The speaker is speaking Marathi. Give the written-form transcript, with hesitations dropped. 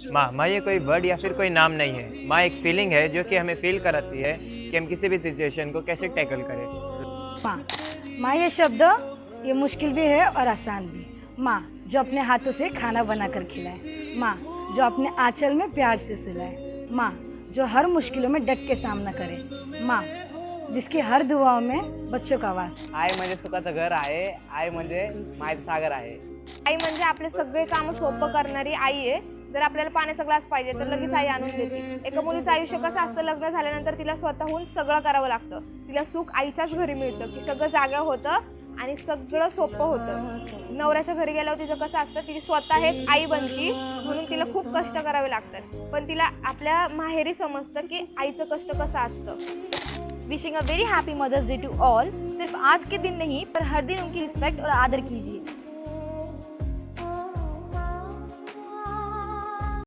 माँ माँ ये कोई वर्ड या फिर कोई नाम नहीं है। माँ एक फीलिंग है जो कि हमें फील कराती है कि हम किसी भी सिचुएशन को कैसे टैकल करें। माँ। माँ ये शब्द ये मुश्किल भी है और आसान भी। माँ जो अपने हाथों से खाना बनाकर खिलाए। माँ जो अपने आंचल में प्यार से सुलाए। माँ जो हर मुश्किलों में डट के सामना करे। माँ जिसकी हर दुआओं में बच्चों का वास। आई म्हणजे सुखाचं घर आहे, आई म्हणजे मायेचा सागर आहे। आई म्हणजे आपले सगळे कामं सोपं करणारी आई आहे। जर आपल्याला पाण्याचा ग्लास पाहिजे तर लगेच आई आणून देते। एका मुलीचं आयुष्य कसं असतं, लग्न झाल्यानंतर तिला स्वतःहून सगळं करावं लागतं। तिला सुख आईच्याच घरी मिळतं की सगळं जागा होतं आणि सगळं सोपं होतं। नवऱ्याच्या घरी गेल्यावर तिचं कसं असतं, ती स्वतः एक आई बनती म्हणून तिला खूप कष्ट करावे लागतात, पण तिला आपल्या माहेरी समजतं की आईचं कष्ट कसं असतं। Wishing a very happy mother's day to all. सिर्फ आज के दिन नहीं पर हर दिन उनकी रिस्पेक्ट और आदर कीजिए।